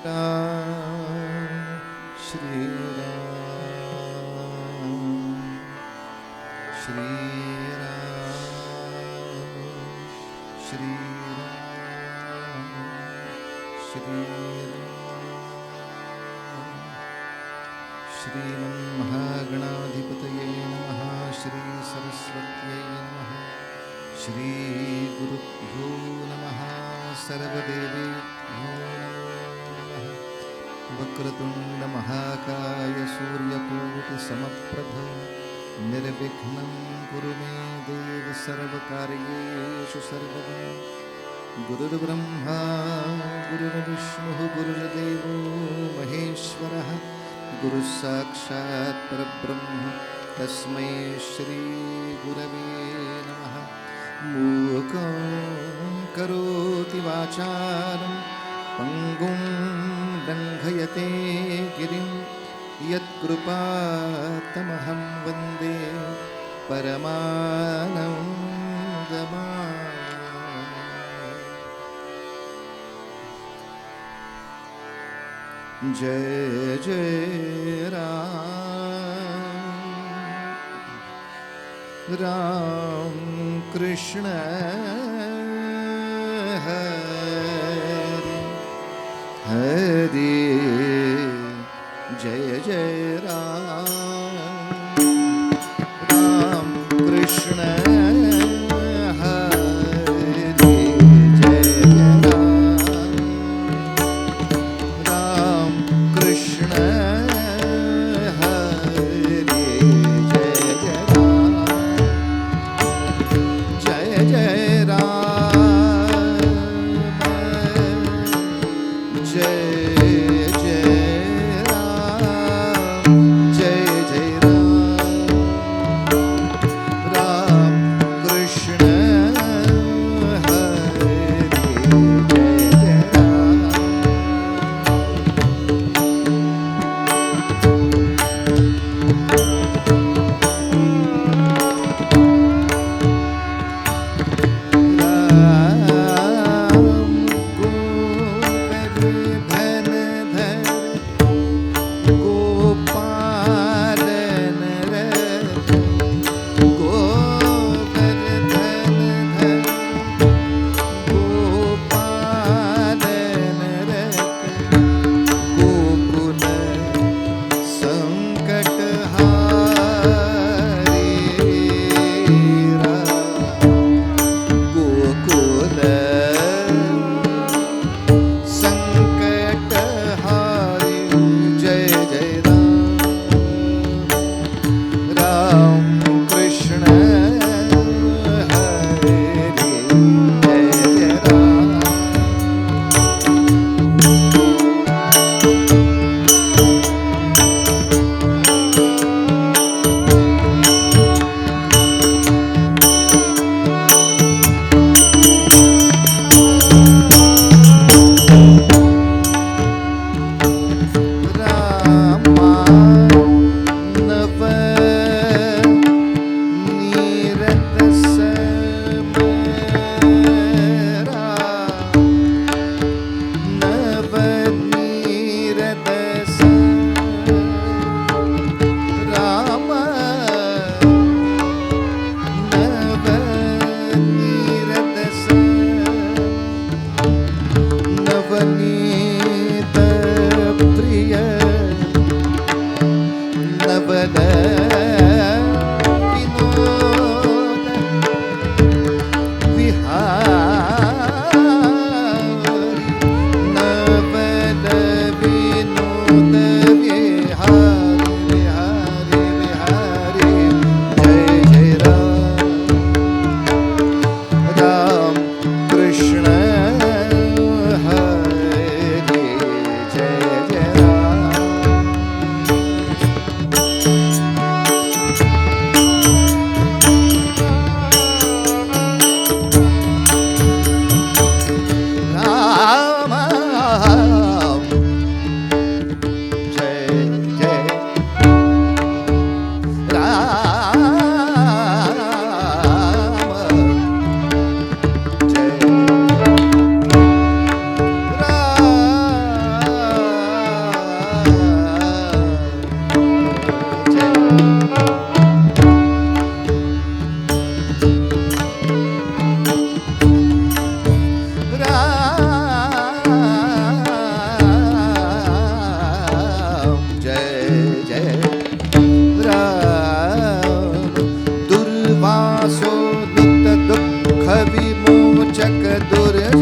राम श्री राम श्री राम श्री राम श्री राम। श्रीमन्महागणाधिपतये नमः। श्री सरस्वत्यै नमः। श्री गुरुभ्यो नमः। सर्वदेवेभ्यो नमः। वक्रतुंड महाकाय सूर्यकोटिसमप्रभ निर्विघ्नं कुरु मे देव सर्वकार्येषु सर्वदा। गुरुर्ब्रह्मा गुरुर्विष्णुः गुरुर्देवो महेश्वरः गुरुः साक्षात् परब्रह्म तस्मै श्री गुरवे नमः। मूकं करोति वाचालं पंगुं लंघयते गिरिं यत्कृपातमहं वन्दे परमानन्दमाधवम्। जय जय राम राम कृष्ण हरे हरे। जय जय राम राम कृष्ण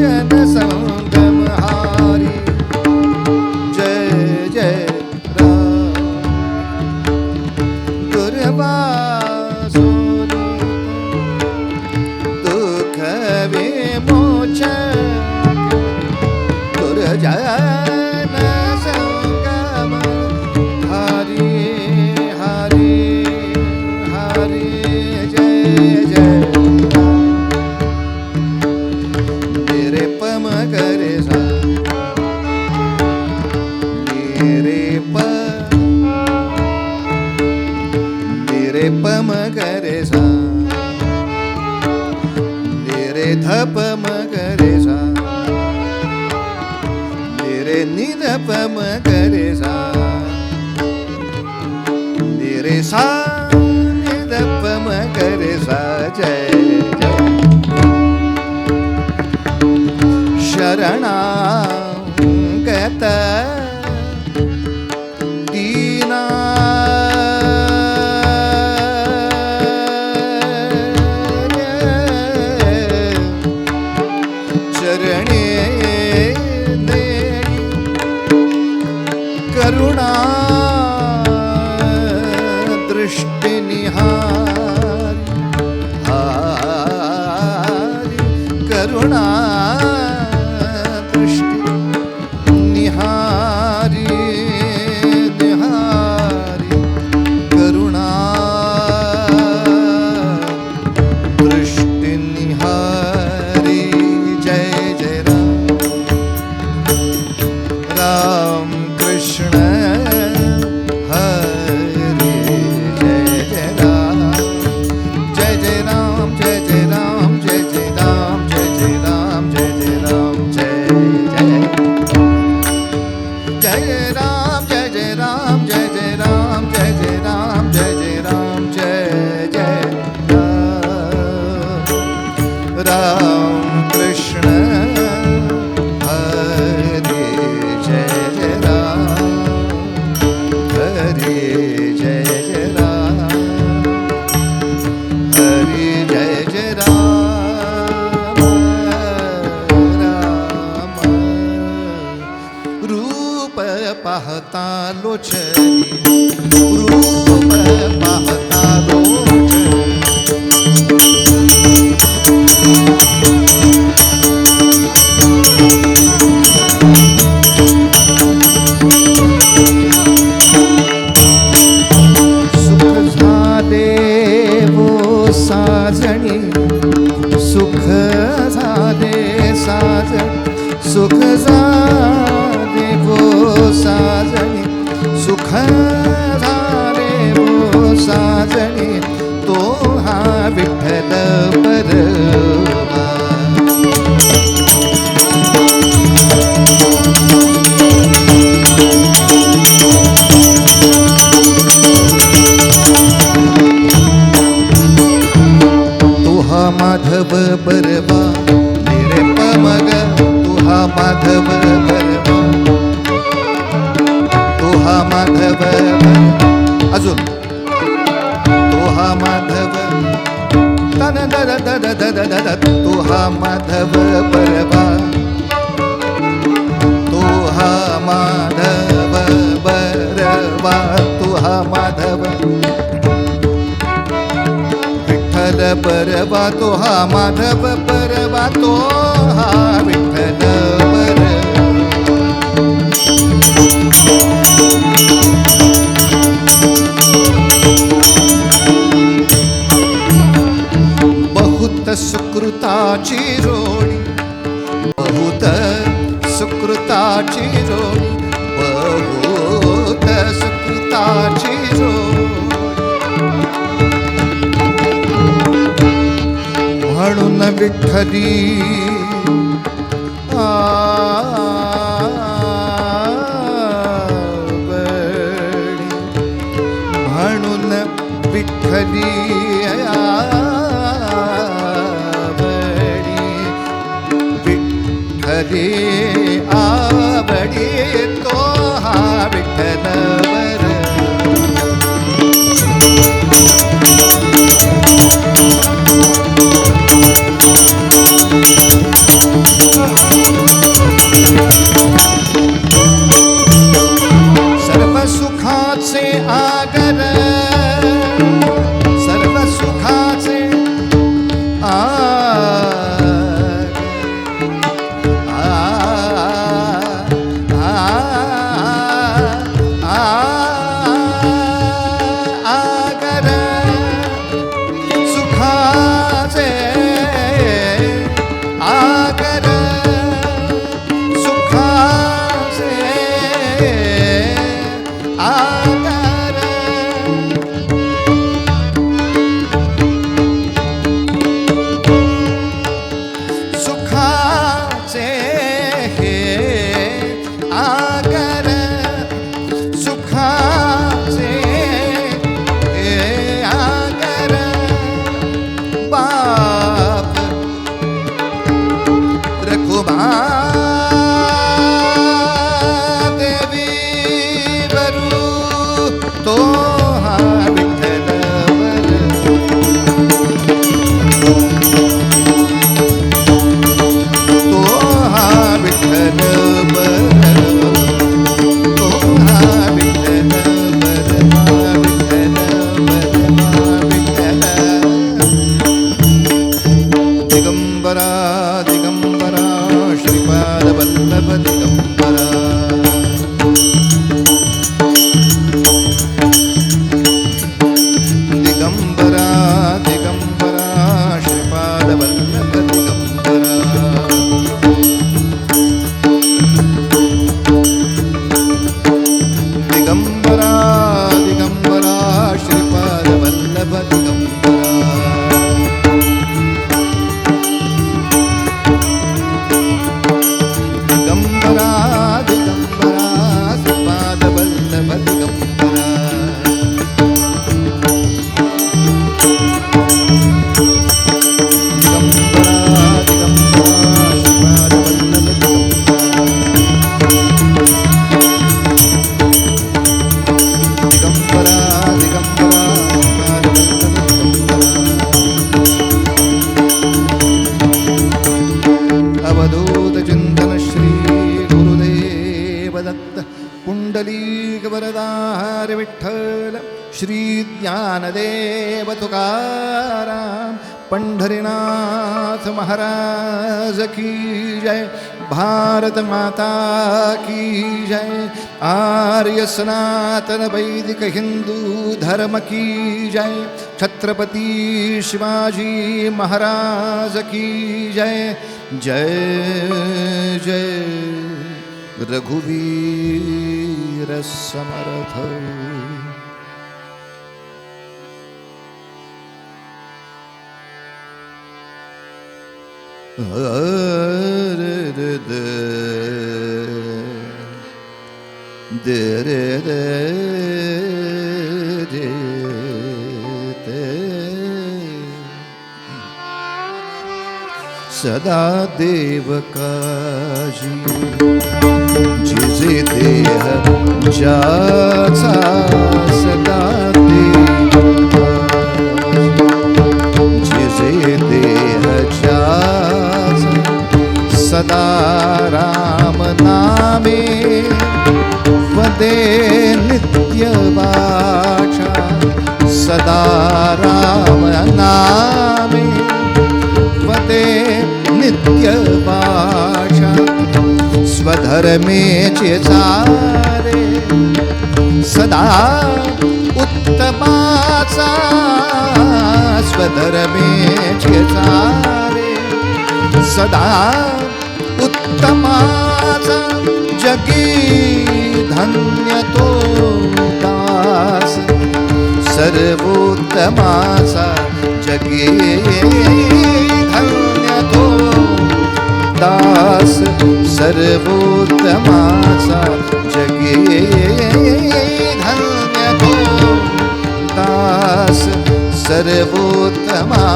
जन संगम हारी जय जय राम दुर्वासुनी दुख विमोचन दुर्जन संगम हारी हारी हारी जय जय मेरे पम करे सा मेरे पम करे सा मेरे धप मगरे सा मेरे निध पम करे सा मेरे सा निध पम करे सा जय जय शरणागत दीना चरणे देई करुणा दृष्टि निहारी हारी करुणा दृष्टि निहारी निहारी करुणा दृष्टि निहारी जय जय राम कृष्ण हरे जय जय राम जय जय राम जय जय राम जय जय राम जय जय राम जय जय राम जय जय जय राम जय जय राम जय जय राम जय जय राम जय जय राम जय जय राम कृष्ण हरे जय जय राम हरे जय जय राम हरे जय जय राम राम रूप पाहता लोचनी रूप पाहता लोचनी साजणी सुख झाले साजणी सुख झाले वो साजणी सुख झाले वो साजणी तो हा विठ्ठल परवा माधव बरवा मेरे पमग तुहा माधव बरवा तुहा माधव अजून तुहा माधव तन दद दद दद दद तुहा माधव बरवा तुहा माधव बरवा तुहा माधव परवा तो हा माधव परवा तो हा विठ्ठल बहुत सुकृताची जोडी बहुत सुकृताची जोडी बहुत सुकृताची जोडी म्हणून विठ्ठली आवडी म्हणून विठ्ठली आवडी विठ्ठली आवडी तो हा विठ्ठल देवी वरू तो हा विठ्ठल तो हा विठ्ठल तो हा विठ्ठल दिगंबरा दिगंबरा श्रीपाद वल्लभ दिगंबरा दिगंबरा दिगंबरा श्रीपाद वल्लभ दिगंबरा दिगंबरा दिगंबरा श्रीपाद वल्लभ दिगंबरा दिगंबरा दिगंबरा श्रीपाद वल्लभ दिगंबरा अवधूत चिंतन श्री गुरुदेव दत्त पुंडलीक वरदार विठ्ठल श्री ज्ञानदेव तुकाराम पंढरीनाथ महाराज की जय भारत माता की जय आर्य सनातन वैदिक हिंदू धर्म की जय छत्रपति शिवाजी महाराज की जय जय जय रघुवीर समर्थ सदा देव काजी जिजे देह ज्याचा सदा देव जिजे देह ज्याचा सदा राम नामे वदे नित्य वाचा सदा राम नामे वदे नित्य वाचा स्वधर्मेचे चारे सदा उत्तमाचा स्वधर्मेचे चारे सदा उत्तमाचा जगी धन्य तो दास सर्वोत्तमाचा जगी धन्य तो दास सर्वोत्तमाचा जगी धन्य तो दास सर्वोत्तमाचा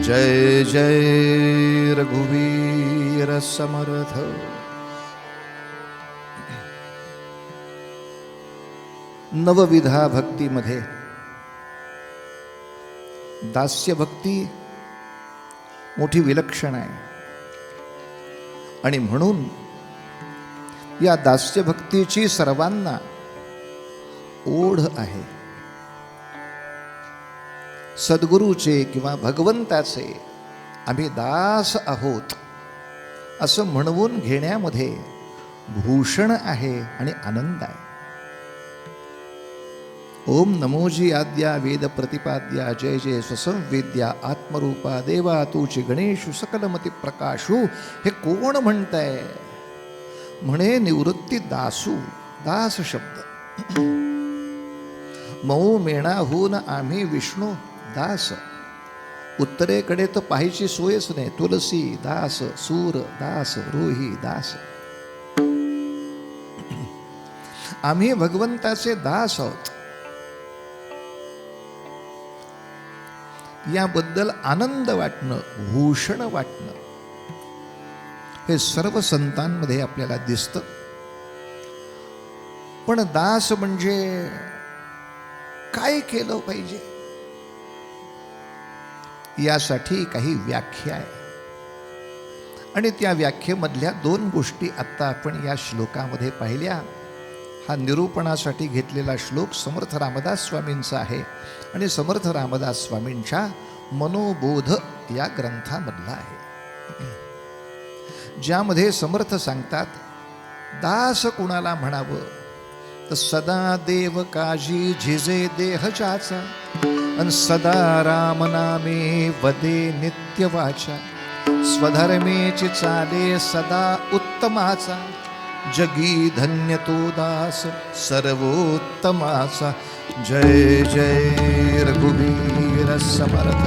जय जय रघुवीर समर्थ नवविधा भक्तीमध्ये दास्य भक्ती मोठी विलक्षण आहे आणि म्हणून या दास्य भक्तीची सर्वांना ओढ आहे. सद्गुरूचे किंवा भगवंताचे आम्ही दास आहोत असं म्हणवून घेण्यामध्ये भूषण आहे आणि आनंद आहे. ओम नमोजी आद्या वेद प्रतिपाद्या जय जय स्वसंवेद्या आत्मरूपा देवा तूची गणेशु सकलमती प्रकाशू. हे कोण म्हणतंय? म्हणे निवृत्ती दासू. दास शब्द मऊ मेणाहून आम्ही विष्णू दास. उत्तरेकडे तर पाहायची सोयच नाही. तुलसी दास, सूर दास, रोही दास. आम्ही भगवंताचे दास आहोत. याबद्दल आनंद वाटणं, भूषण वाटणं, हे सर्व संतांमध्ये आपल्याला दिसतं. पण दास म्हणजे काय केलं पाहिजे यासाठी काही व्याख्या आहे. आणि त्या व्याख्येमधल्या 2 गोष्टी आत्ता आपण या श्लोकामध्ये पाहिल्या. हा निरूपणासाठी घेतलेला श्लोक समर्थ रामदास स्वामींचा आहे आणि समर्थ रामदास स्वामींच्या मनोबोध या ग्रंथामधला आहे, ज्यामध्ये समर्थ सांगतात दास कुणाला म्हणावं तर सदा देव काजी झिजे देह जाचा अन सदा राम नामे वदे नित्य वाचा स्वधर्मेची चाले सदा उत्तमाचा जगी धन्य तो दास सर्वोत्तमाचा. जय जय रघुवीर समर्थ.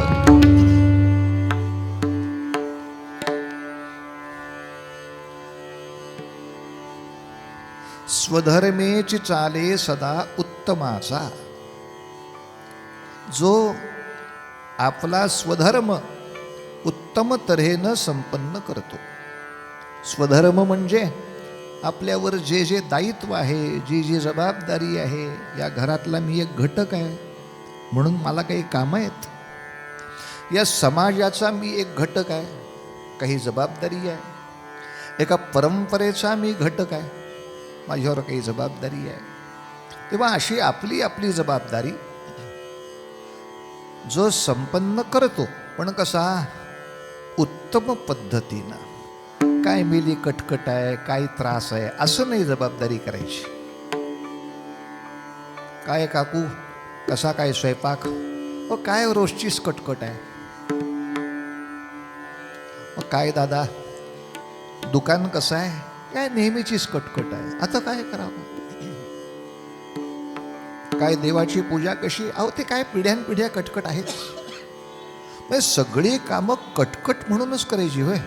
स्वधर्मेची चाले सदा उत्तमाचा. जो आपला स्वधर्म उत्तम तऱ्हेनं संपन्न करतो. स्वधर्म म्हणजे आपल्यावर जे जे दायित्व आहे, जी जी जबाबदारी आहे, या घरातला मी एक घटक आहे म्हणून मला काही कामं आहेत. या समाजाचा मी एक घटक आहे, काही जबाबदारी आहे. एका परंपरेचा मी घटक आहे, माझ्यावर काही जबाबदारी आहे. तेव्हा अशी आपली आपली जबाबदारी जो संपन्न करतो, पण कसा उत्तम पद्धतीनं. काय मिली कटकट आहे, काय त्रास आहे असं नाही जबाबदारी करायची. काय काकू कसा काय स्वयंपाक, व काय रोजचीच कटकट आहे. मग काय दादा दुकान कसं आहे, काय नेहमीचीच कटकट आहे, आता काय करावं. काय देवाची पूजा कशी, अहो ते काय पिढ्यानपिढ्या कटकट आहेत. म्हणजे सगळी कामं कटकट म्हणूनच करायची होय.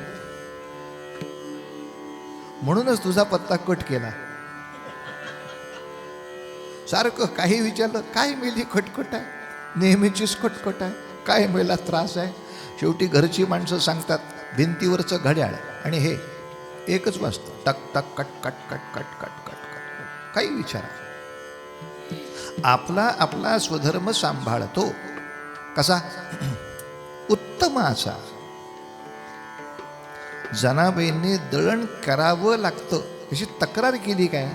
म्हणूनच तुझा पत्ता कट केला. सारखं काही विचारलं, काय मेली खटखट आहे, नेहमीचीच खटखट आहे, काय मेला त्रास आहे. शेवटी घरची माणसं सांगतात भिंतीवरचं घड्याळ आणि हे एकच वाजतं, टक टक cut cut cut cut cut cut cut. काही विचारा. आपला आपला स्वधर्म सांभाळतो कसा, उत्तमाचा. जनाबाईंनी दळण करावं लागतं याची तक्रार केली काय.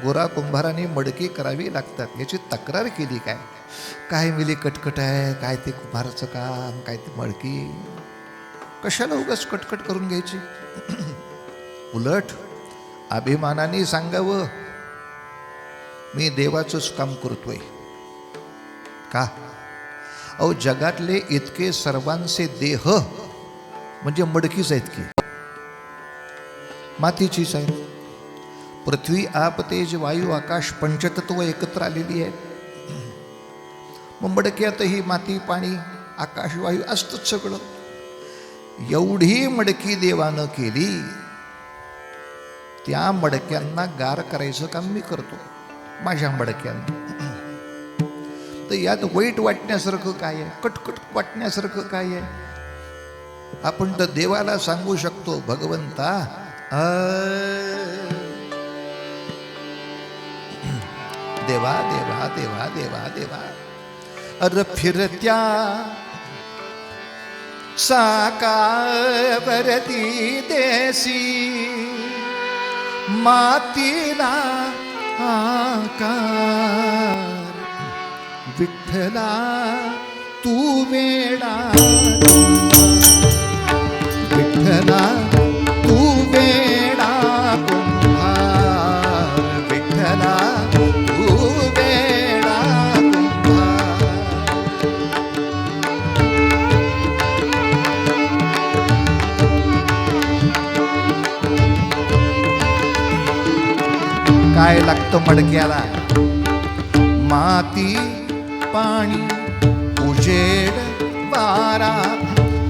गोरा कुंभाराने मडकी करावी लागतात याची तक्रार केली काय. काय मिली कटकट आहे, काय ते कुंभाराचं काम, काय ते मडकी, कशाला उगाच कटकट करून घ्यायची. उलट अभिमानाने सांगावं मी देवाचंच काम करतोय. का, अहो जगातले इतके सर्वांचे देह म्हणजे मडकीच आहेत की, मातीचीच आहेत. पृथ्वी आप तेज वायू आकाश पंचतत्व एकत्र आलेली आहेत. मग मडक्यातही माती पाणी आकाश वायू असतंच सगळं. एवढी मडकी देवानं केली, त्या मडक्यांना गार करायचं काम मी करतो माझ्या मडक्यांना. तर यात वाईट वाटण्यासारखं काय आहे, कटकट वाटण्यासारखं काय आहे. आपण तर देवाला सांगू शकतो, भगवंता देवा देवा देवा देवा देवा. अर फिरत्या साकावरती देसी मातीला आकार. विठ्ठला तू वेडा, विठ्ठला तू वेडा कुंभार. विठ्ठला तू वेडा कुंभार. काय लागतं मडक्याला, माती पाणी उजेड वारा.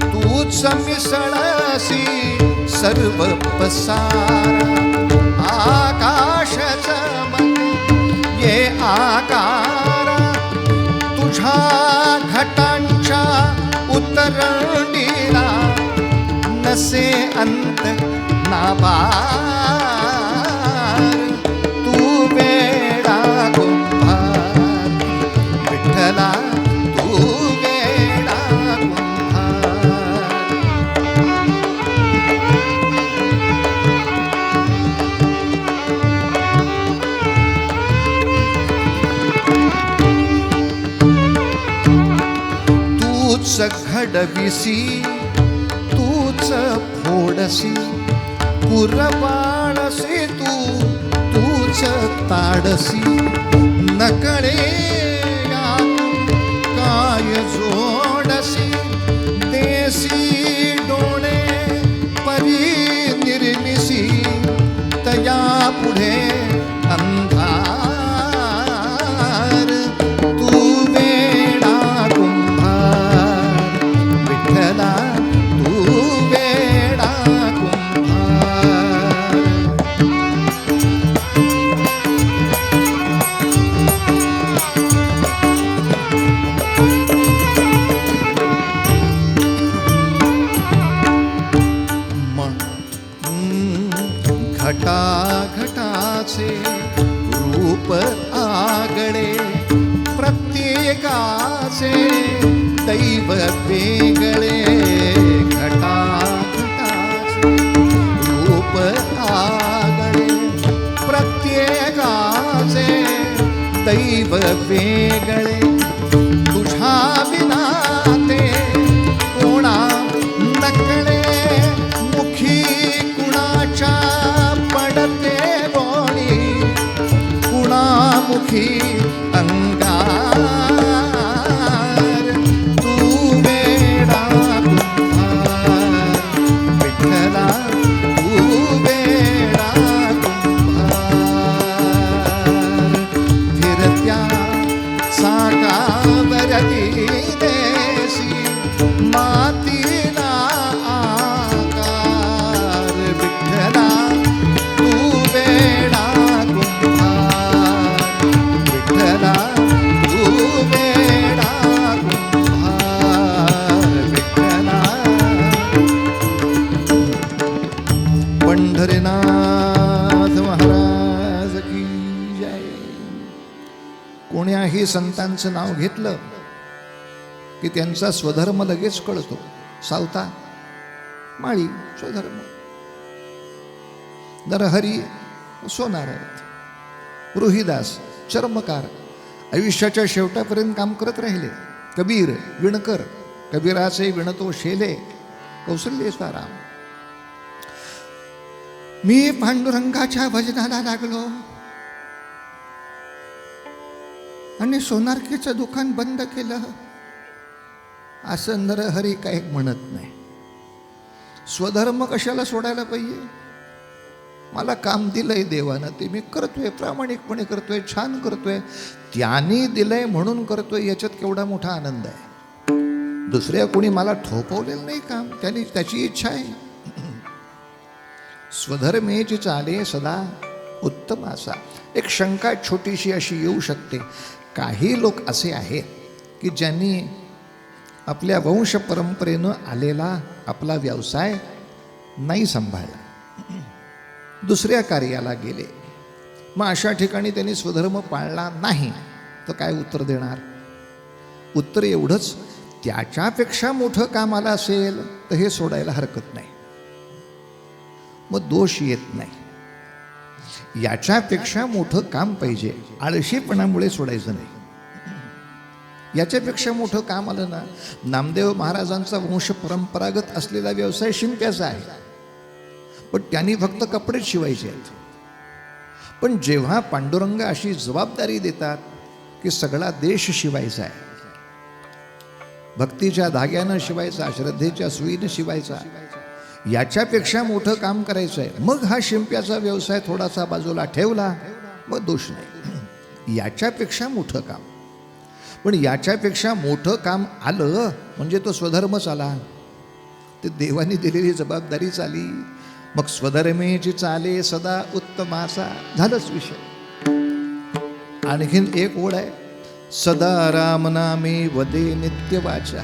तूच मिसळसी सर्व पसारा. आकाशच मन ये आकारा तुझा तरंडीला नसे अंत नाभार तू वेडा कुंभार विठ्ठला तू वेडा कुंभार. तूच घडविसी तूच फोडसी पुरबाळसी तूच ताडसी नकळे काय जोडसी देसी डोळे परी निर्मिसी तया पुढे अंधार तू वेडा कुंभार विठ्ठला तू वेडा कुंभार. घटा घटाचे रूप आगळे प्रत्येकाचे दैव वेगळे. घटा घटाचे रूप आगळे प्रत्येकाचे दैव वेगळे. तुझ्या विना ते कोणा नकळे मुखी कुणाच्या पडते बोणी कुणामुखी अंगार तू वेडा कुंभार विठ्ठला तू वेडा कुंभार. फिरत्या साकावरती देसी मातीला आकार विठ्ठला तू वेडा कुंभार विठ्ठला तू वेडा कुंभार विठ्ठला. पंढरीनाथ महाराज की जय. कोण्याही संतांचं नाव घेतलं की त्यांचा स्वधर्म लगेच कळतो. सावता माळी स्वधर्म, नरहरी सोनार आहेत, रोहिदास चर्मकार आयुष्याच्या शेवटापर्यंत काम करत राहिले. कबीर विणकर, कबीराचे विणतो शेले कौसल्येचा राम. मी पांडुरंगाच्या भजनाला लागलो आणि सोनारकीचं दुकान बंद केलं असं नरहरी काही म्हणत नाही. स्वधर्म कशाला सोडायला पाहिजे? मला काम दिलंय देवानं, ते मी करतोय, प्रामाणिकपणे करतोय, छान करतोय. त्याने दिलंय म्हणून करतोय, याच्यात केवढा मोठा आनंद आहे. दुसऱ्या कोणी मला थोपवलेलं नाही काम, त्याची इच्छा आहे. स्वधर्मेची चाले सदा उत्तम असा. एक शंका छोटीशी अशी येऊ शकते. काही लोक असे आहेत की ज्यांनी आपल्या वंश परंपरेनं आलेला आपला व्यवसाय नाही सांभाळला, दुसऱ्या कार्याला गेले. मग अशा ठिकाणी त्यांनी स्वधर्म पाळला नाही तर काय उत्तर देणार? उत्तर एवढंच, त्याच्यापेक्षा मोठं काम आलं असेल तर हे सोडायला हरकत नाही, मग दोष येत नाही. याच्यापेक्षा मोठं काम पाहिजे, आळशीपणामुळे सोडायचं नाही. याच्यापेक्षा मोठं काम आलं ना. नामदेव महाराजांचा वंश परंपरागत असलेला व्यवसाय शिंप्याचा आहे, पण त्यांनी फक्त कपडेच शिवायचे आहेत. पण जेव्हा पांडुरंग अशी जबाबदारी देतात की सगळा देश शिवायचा आहे, भक्तीच्या धाग्यानं शिवायचा, श्रद्धेच्या सुईनं शिवायचा, याच्यापेक्षा मोठं काम करायचं आहे, मग हा शिंप्याचा व्यवसाय थोडासा बाजूला ठेवला, मग दोष नाही. याच्यापेक्षा मोठं काम, पण याच्यापेक्षा मोठं काम आलं म्हणजे तो स्वधर्मच आला, ते देवानी दिलेली जबाबदारी चाली. मग स्वधर्मेची चाले सदा उत्तमाचा, झालंच विषय. आणखीन एक ओळ आहे, सदा रामनामे वदे नित्य वाचा.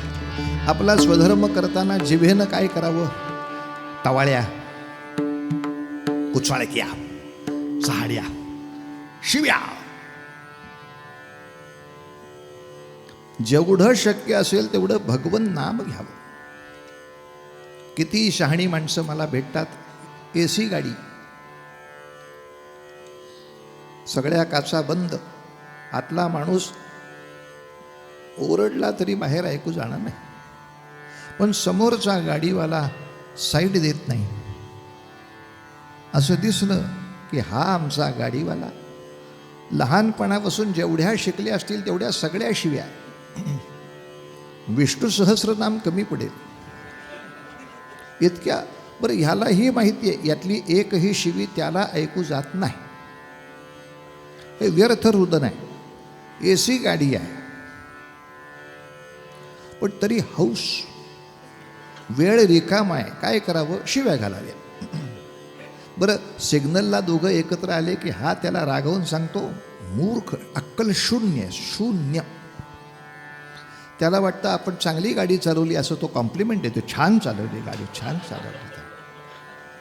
आपला स्वधर्म करताना जिभेनं काय करावं? टवाळ्या, कुचाळक्या, चहाड्या, शिव्या, जेवढं शक्य असेल तेवढं भगवन नाम घ्यावं. किती शहाणी माणसं मला भेटतात, AC गाडी, सगळ्या काचा बंद, आतला माणूस ओरडला तरी बाहेर ऐकू जाणार नाही, पण समोरचा गाडीवाला साईड देत नाही. असं दिसलं की हा आमचा गाडीवाला लहानपणापासून जेवढ्या शिकल्या असतील तेवढ्या सगळ्या शिव्या. विष्णू सहस्रनाम कमी पडेल इतक्या. बरं, ह्यालाही माहिती आहे यातली एकही शिवी त्याला ऐकू जात नाही. हे व्यर्थ रुदन आहे. AC गाडी आहे, पण तरी हौस, वेळ रिकामा आहे, काय करावं? शिव्या घालाव्या. बरं, सिग्नलला दोघं एकत्र आले की हा त्याला रागवून सांगतो, मूर्ख, अक्कल शून्य, शून्य. त्याला वाटतं आपण चांगली गाडी चालवली असं तो कॉम्प्लिमेंट देतो, छान चालवली गाडी, छान चालवली.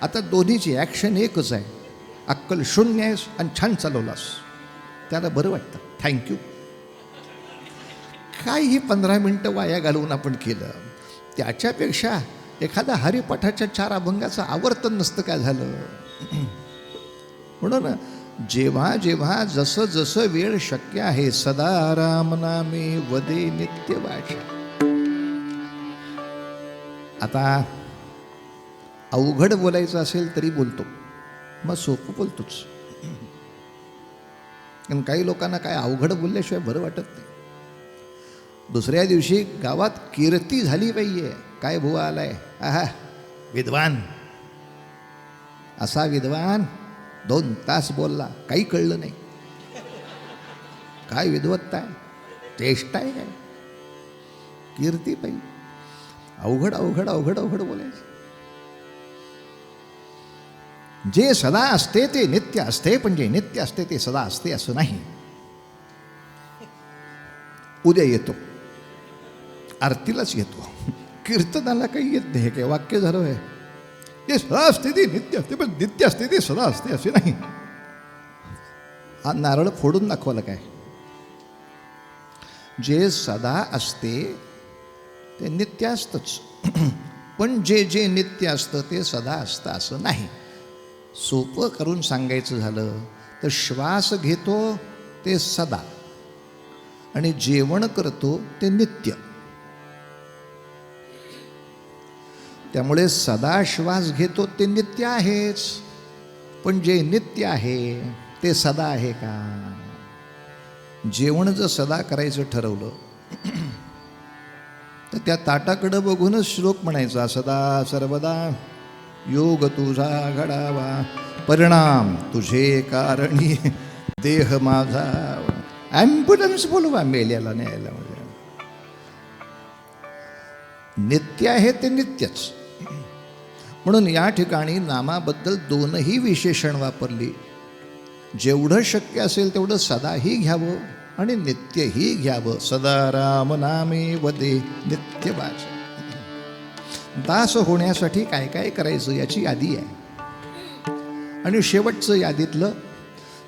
आता दोन्हीची ॲक्शन एकच आहे, अक्कल शून्य आहेस आणि छान चालवलास. त्याला बरं वाटतं, थँक्यू. काय ही 15 मिनटं वाया घालवून आपण केलं, त्याच्यापेक्षा एखादा हरिपाठाच्या 4 अभंगाचं आवर्तन नसतं काय झालं. म्हणून जेव्हा जेव्हा जसं जसं वेळ शक्य आहे, सदा रामनामे वदे नित्य वाचा. आता अवघड बोलायचं असेल तरी बोलतो, मग सोपं बोलतोच. कारण काही लोकांना काय अवघड बोलल्याशिवाय बरं वाटत नाही. दुसऱ्या दिवशी गावात कीर्ती झाली पाहिजे, काय भुवा आलाय, आहा विद्वान, असा विद्वान 2 तास बोलला, काही कळलं नाही. काय विद्वत्ता आहे, चेष्टा आहे काय? कीर्ती पाहिजे. अवघड अवघड अवघड अवघड बोलायचं. जे सदा असते ते नित्य असते, पण जे नित्य असते ते सदा असते असं नाही. उद्या येतो, आरतीलाच येतो, कीर्तनाला काही येत नाही. काय वाक्य झालं आहे, ते सदा असते ते नित्य असते, पण नित्य असते ते सदा असते असे नाही. हा नारळ फोडून दाखवलं काय? जे सदा असते ते नित्य असतंच, पण जे जे नित्य असतं ते सदा असतं असं नाही. सोपं करून सांगायचं झालं तर श्वास घेतो ते सदा आणि जेवण करतो ते नित्य. त्यामुळे सदा श्वास घेतो ते नित्य आहेच, पण जे नित्य आहे ते सदा आहे का? जेवण जर सदा करायचं ठरवलं तर त्या ताटाकडं बघूनच श्लोक म्हणायचा, सदा सर्वदा योग तुझा घडावा, परिणाम तुझे कारणी देह माझा. ॲम्ब्युलन्स बोलवा मेल्याला न्यायला. म्हणजे नित्य आहे ते नित्यच. म्हणून या ठिकाणी नामाबद्दल 2ही विशेषण वापरली. जेवढं शक्य असेल तेवढं सदाही घ्यावं आणि नित्यही घ्यावं. सदा राम नामे वदे नित्य वाचा. दास होण्यासाठी काय काय करायचं याची यादी आहे. आणि शेवटचं यादीतलं,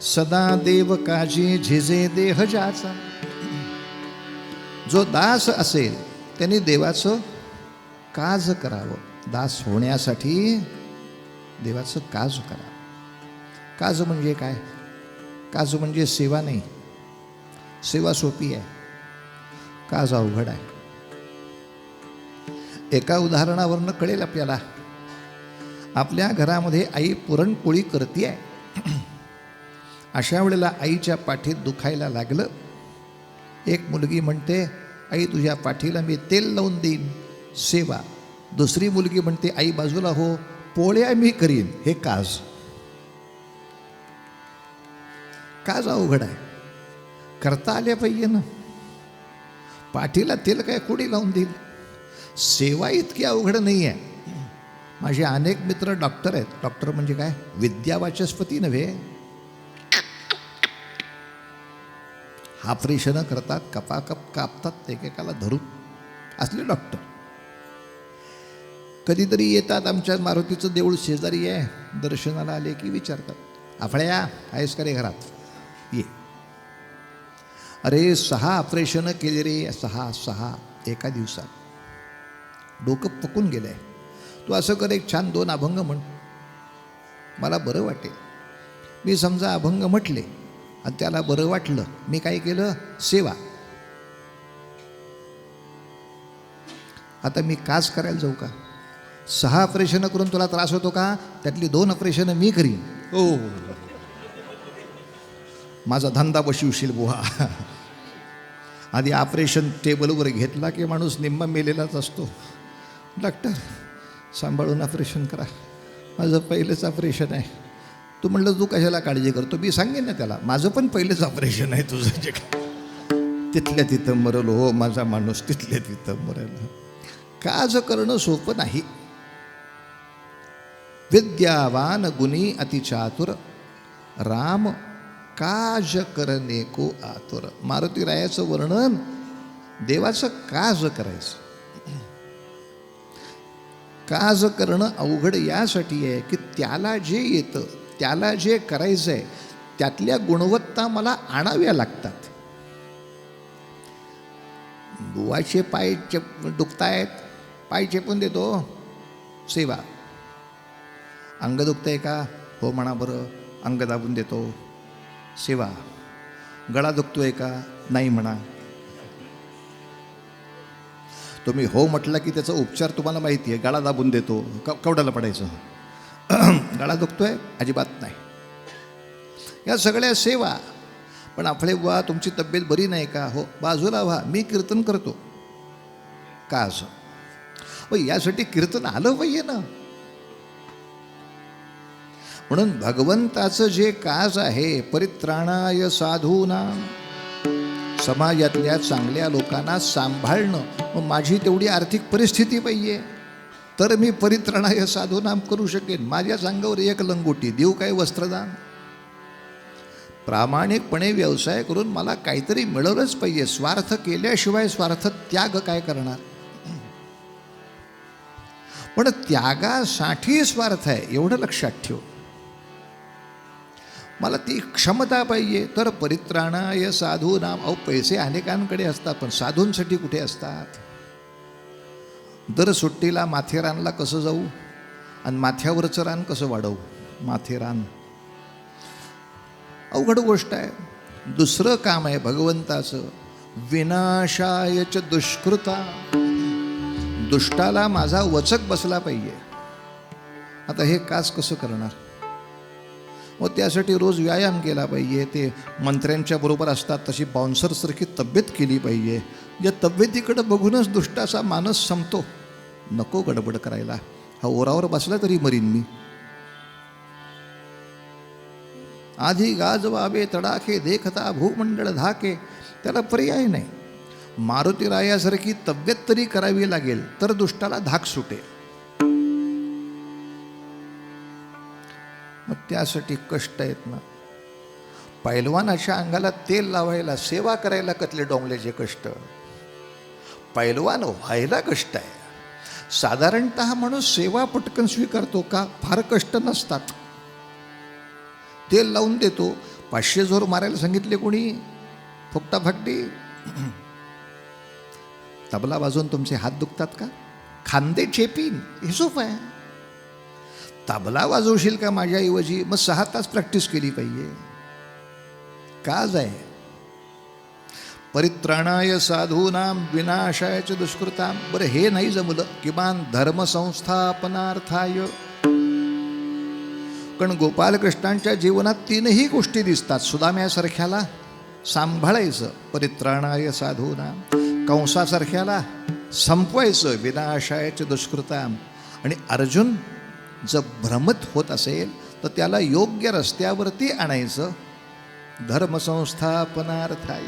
सदा देव काजी झिजे देह जाचा. जो दास असेल त्याने देवाचं काज करावं. दास होण्यासाठी देवाचं काज करा. काज म्हणजे काय? काज म्हणजे सेवा नाही. सेवा सोपी आहे, काज अवघड आहे. एका उदाहरणावरनं कळेल आपल्याला. आपल्या घरामध्ये आई पुरणपोळी करते आहे. अशा वेळेला आईच्या पाठीत दुखायला लागलं. एक मुलगी म्हणते, आई तुझ्या पाठीला मी तेल लावून देईन, सेवा. दुसरी मुलगी म्हणते, आई बाजूला हो, पोळ्या मी करीन. हे काज. काज अवघड आहे, करता आल्या पाहिजे ना. पाठीला तेल काय कोणी लावून देईल? सेवा इतकी अवघड नाही आहे. माझे अनेक मित्र डॉक्टर आहेत. डॉक्टर म्हणजे काय? विद्यावाचस्पती नव्हे. ऑपरेशनं करतात, कपाकप कापतात एकेकाला धरून, असले डॉक्टर. कधीतरी येतात, आमच्या मारुतीचं देऊळ शेजारी आहे, दर्शनाला आले की विचारतात, आफळ्या आहेस का रे घरात, ये. अरे 6 ऑपरेशनं केले रे, 6 एका दिवसात. डोकं पकून गेलं आहे. तू असं कर, एक छान 2 अभंग म्हण, मला बरं वाटेल. मी समजा अभंग म्हटले आणि त्याला बरं वाटलं, मी काय केलं, सेवा. आता मी कास करायला जाऊ का? 6 ऑपरेशनं करून तुला त्रास होतो का? त्यातली 2 ऑपरेशनं मी करीन. ओ, माझा धंदा बसवशील बुवा. आधी ऑपरेशन टेबलवर घेतला की माणूस निम्मा मेलेलाच असतो. डॉक्टर सांभाळून ऑपरेशन करा, माझं पहिलंच ऑपरेशन आहे. तू म्हणलं तू कशाला काळजी करतो, मी सांगेन ना त्याला, माझं पण पहिलंच ऑपरेशन आहे, तुझं जे काय. तिथल्या तिथं मरल हो माझा माणूस, तिथल्या तिथं मरल. काज करणं सोपं नाही. विद्यावान गुणी अतिचातुर, राम काज करणे को आतुर. मारुतीरायाचं वर्णन, देवाचं काज करायचं. काज करणं अवघड यासाठी आहे की त्याला जे येतं, त्याला जे करायचं आहे, त्यातल्या गुणवत्ता मला आणाव्या लागतात. बुवाचे पाय दुखतायत, पाय चेपून देतो, सेवा. अंग दुखतंय का? हो म्हणा बरं, अंग दाबून देतो, सेवा. गळा दुखतोय का? नाही म्हणा. तुम्ही हो म्हटलं की त्याचा उपचार तुम्हाला माहिती आहे, गळा दाबून देतो, कवड्याला पडायचं. गळा दुखतोय? अजिबात नाही. या सगळ्या सेवा. पण आपले बुवा तुमची तब्येत बरी नाही का? हो, बाजूला व्हा, मी कीर्तन करतो. का असं? यासाठी कीर्तन आलं पाहिजे ना. म्हणून भगवंताचं जे काज आहे, परित्राणाय साधूनां, समाजातल्या चांगल्या लोकांना सांभाळणं. मग माझी तेवढी आर्थिक परिस्थिती पाहिजे, तर मी परित्राणाय साधूनां करू शकेन. माझ्या अंगावर एक लंगोटी देऊ काय वस्त्रदान? प्रामाणिकपणे व्यवसाय करून मला काहीतरी मिळवलंच पाहिजे. स्वार्थ केल्याशिवाय स्वार्थ त्याग काय करणार? पण त्यागासाठी स्वार्थ आहे, एवढं लक्षात ठेव. मला ती क्षमता पाहिजे, तर परित्राणाय साधूनां. अहो, पैसे अनेकांकडे असतात, पण साधूंसाठी कुठे असतात? दर सुट्टीला माथेरानला कसं जाऊ आणि माथ्यावरचं रान कसं वाढवू? माथेरान अवघड गोष्ट आहे. दुसरं काम आहे भगवंताचं, विनाशायच दुष्कृता. दुष्टाला माझा वचक बसला पाहिजे. आता हे कास कसं करणार? व त्यासाठी रोज व्यायाम केला पाहिजे. ते मंत्र्यांच्या बरोबर असतात तशी बाउन्सरसारखी तब्येत केली पाहिजे. या तब्येतीकडं बघूनच दुष्टाचा मानस संपतो. नको गडबड करायला, हा ओरावर बसला तरी मरीन मी. आधी गाजवावे तडाखे, देखता भूमंडळ धाके. त्याला पर्याय नाही. मारुतीरायासारखी तब्येत तरी करावी लागेल, तर दुष्टाला धाक सुटेल. मग त्यासाठी कष्ट आहेत ना. पैलवानाच्या अंगाला तेल लावायला, सेवा करायला कसले डोंगल्याचे कष्ट. पैलवान व्हायला कष्ट आहे. साधारणतः माणूस सेवा पटकन स्वीकारतो का? फार कष्ट नसतात. तेल लावून देतो. 500 जोर मारायला सांगितले कोणी? फुकटाफाकटी. तबला वाजवून तुमचे हात दुखतात का? खांदे चेपीन, हे सोपं आहे. तबला वाजवशील का माझ्याऐवजी? मग 6 तास प्रॅक्टिस केली पाहिजे. काज आहे. परित्राणाय साधूनां, विनाशायच दुष्कृतां. बरं, हे नाही जमलं, किमान धर्मसंस्थापनार्थाय. कारण गोपालकृष्णांच्या जीवनात 3ही गोष्टी दिसतात. सुदाम्यासारख्याला सांभाळायचं, परित्राणाय साधूनां. कंसासारख्याला संपवायचं, विनाशायच दुष्कृतां. आणि अर्जुन जर भ्रमित होत असेल तर त्याला योग्य रस्त्यावरती आणायचं, धर्मसंस्थापनार्थाय.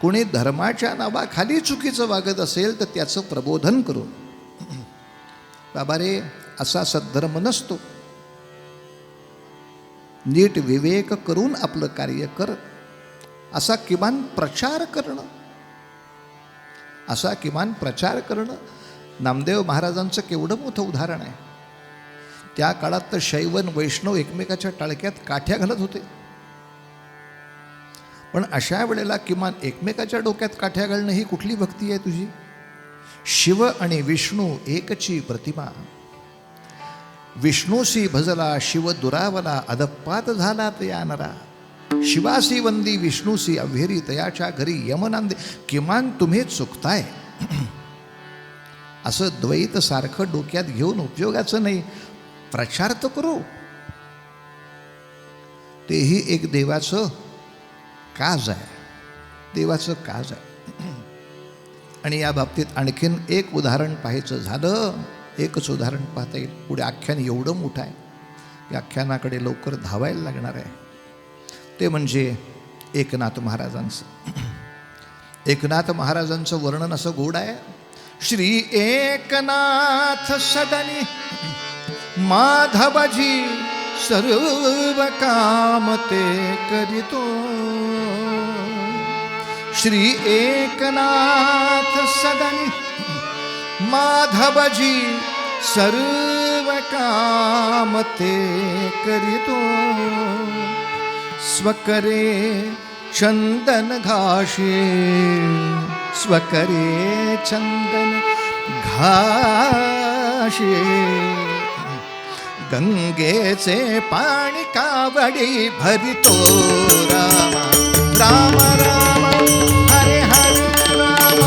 कोणी धर्माच्या नावाखाली चुकीचं वागत असेल तर त्याचं प्रबोधन करून, बाबा रे असा सद्धर्म नसतो, नीट विवेक करून आपलं कार्य कर. असा किमान प्रचार करणं, असा किमान प्रचार करणं. नामदेव महाराजांचं केवढं मोठं उदाहरण आहे. त्या काळात तर शैव आणि वैष्णव एकमेकाच्या टाळक्यात काठ्या घालत होते, पण अशा वेळेला किमान एकमेकाच्या डोक्यात काठ्या घालणं ही कुठली भक्ती आहे तुझी? शिव आणि विष्णू एकची प्रतिमा, विष्णूसी भजला शिव दुरावला, अधपात झाला तया नरा, शिवासी वंदी विष्णूसी अव्हेरी, तयाच्या घरी यमनांदे. किमान तुम्ही चुकताय असं द्वैत सारखं डोक्यात घेऊन उपयोगाचं नाही. प्रचार तर करू, तेही एक देवाचं काज आहे, देवाचं काज आहे. आणि या बाबतीत आणखीन एक उदाहरण पाहायचं झालं, एकच उदाहरण पाहता येईल. पुढे आख्यान एवढं मोठं आहे, या आख्यानाकडे लवकर धावायला लागणार आहे. ते म्हणजे एकनाथ महाराजांचं. एकनाथ महाराजांचं वर्णन असं गोड आहे. श्री एकनाथ सदनी माधवजी सर्व काम ते करितो. श्री एकनाथ सदनी माधवजी सर्व काम ते करितो. स्वकरे चंदन घाशे, स्वकरे चंदन घाशे, गंगेचे पाणी कावडी भरितो. राम राम राम हरे हरे राम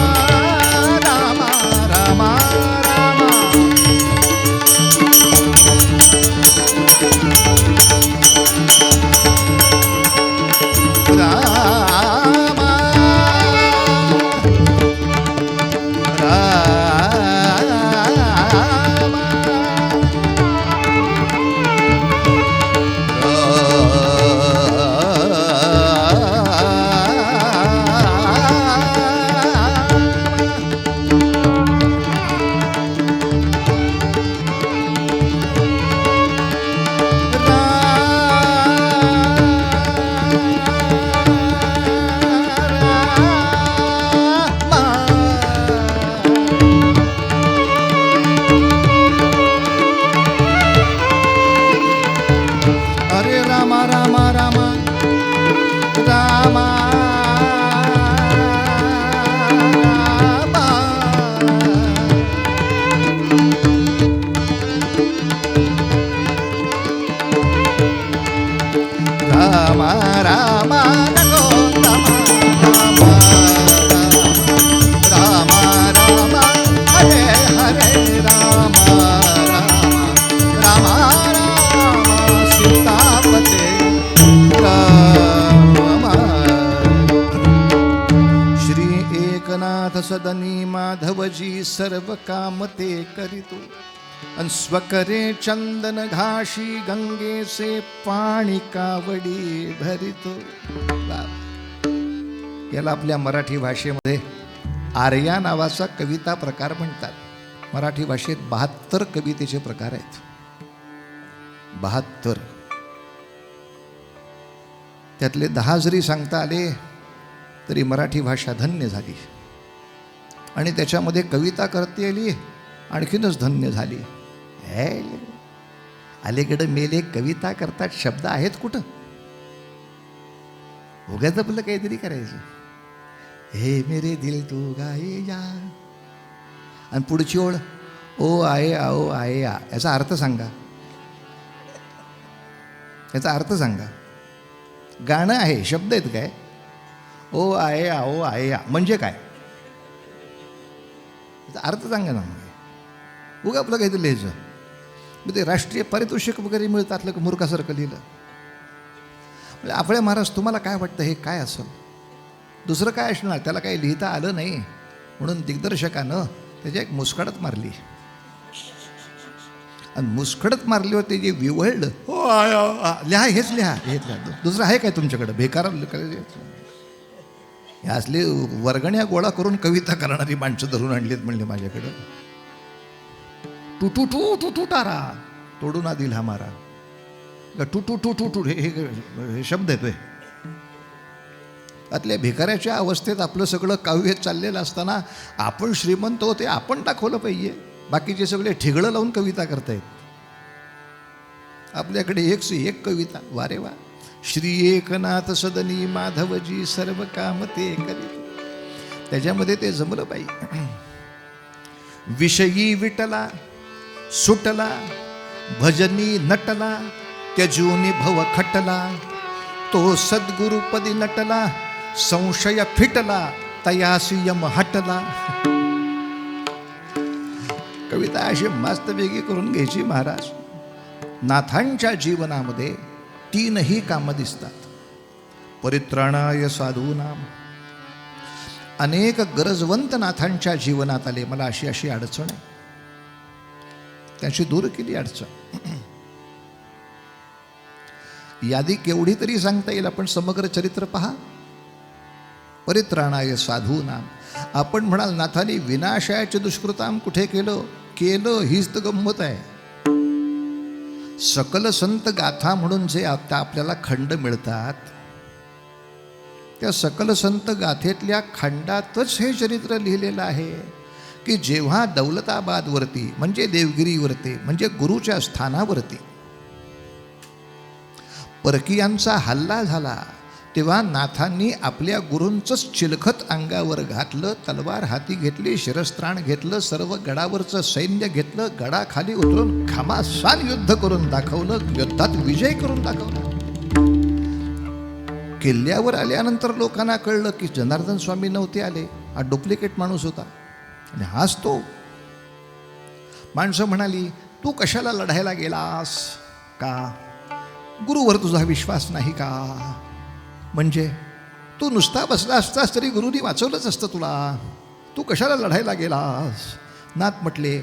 राम राम राम. सदनी माधवजी सर्व काम ते करितो. अन स्वकरे चंदन घाशी, गंगे से पाणी कावडी भरितो. याला आपल्या मराठी भाषेमध्ये आर्या नावाचा कविता प्रकार म्हणतात. मराठी भाषेत 72 कवितेचे प्रकार आहेत. 72. त्यातले 10 जरी सांगता आले तरी मराठी भाषा धन्य झाली. आणि त्याच्यामध्ये कविता करता आली, आणखीनच धन्य झाली. अलीकडे मेले कविता करतात, शब्द आहेत कुठं? उगाच आपलं काहीतरी करायचं. हे मेरे दिल तू गाये या, आणि पुढची ओळ ओ आये आओ आये या. याचा अर्थ सांगा, याचा अर्थ सांगा. गाणं आहे, शब्द आहेत काय? ओ आये आओ आये या म्हणजे काय? अर्थ सांगा ना. उगा आपलं काहीतरी लिहायचं. मग ते राष्ट्रीय पारितोषिक वगैरे मिळतात का मूर्खासारखं लिहिलं. म्हणजे आपल्या महाराज तुम्हाला काय वाटतं हे काय असेल? दुसरं काय असणार? त्याला काही लिहिता आलं नाही म्हणून दिग्दर्शकानं त्याच्या एक मुस्कडत मारली, आणि मुस्कडत मारली होती जे विवळलं. हो लिहा, हेच लिहा, हेच लिहा. दुसरं आहे काय तुमच्याकडं? बेकार हे असले वर्गण्या गोळा करून कविता करणारी माणसं धरून आणलीत म्हणले माझ्याकडं. टू टू टू टू टू तारा तोडून दिल हमारा. टू टू टू टू टू हे शब्द येतोय. त्यातल्या भिकाऱ्याच्या अवस्थेत आपलं सगळं काव्य चाललेलं असताना आपण श्रीमंत होते आपण दाखवलं पाहिजे. बाकीचे सगळे ठिगळं लावून कविता करतायत. आपल्याकडे एक कविता. वारे वा. श्री एकनाथ सदनी माधवजी सर्व काम ते करी. त्याच्यामध्ये ते जमलं बाई. विषयी विटला सुटला भजनी नटला त्यजूनी भव खटला तो सद्गुरुपदी नटला संशय फिटला तयासी यम हटला. कविता अशी मस्त वेगळी करून घ्यायची महाराज. नाथांच्या जीवनामध्ये तीनही कामं दिसतात. परित्राणाय साधूनाम. अनेक गरजवंत नाथांच्या जीवनात आले. मला अशी अडचण आहे, त्यांची दूर केली अडचण. यादी केवढी तरी सांगता येईल, आपण समग्र चरित्र पहा. परित्राणाय साधूनाम. आपण म्हणाल नाथांनी विनाशायाचे दुष्कृताम कुठे केलं? हीच तर गंमत आहे. सकल संत गाथा म्हणून जे आता आपल्याला खंड मिळतात, त्या सकल संत गाथेतल्या खंडातच हे चरित्र लिहिलेलं आहे की जेव्हा दौलताबादवरती म्हणजे देवगिरीवरती म्हणजे गुरुच्या स्थानावरती परकीयांचा हल्ला झाला, तेव्हा नाथांनी आपल्या गुरूंचंच चिलखत अंगावर घातलं, तलवार हाती घेतली, शिरस्त्राण घेतलं, सर्व गडावरचं सैन्य घेतलं, गडाखाली उतरून घमासान युद्ध करून दाखवलं, युद्धात विजय करून दाखवला. किल्ल्यावर आल्यानंतर लोकांना कळलं की जनार्दन स्वामी नव्हते आले, हा डुप्लिकेट माणूस होता. आणि हाच तो. माणसं म्हणाली तू कशाला लढायला गेलास? का गुरुवर तुझा विश्वास नाही का? म्हणजे तू नुसता बसला असतास तरी गुरुनी वाचवलंच असतं तुला, तू कशाला लढायला गेलास? नाथ म्हटले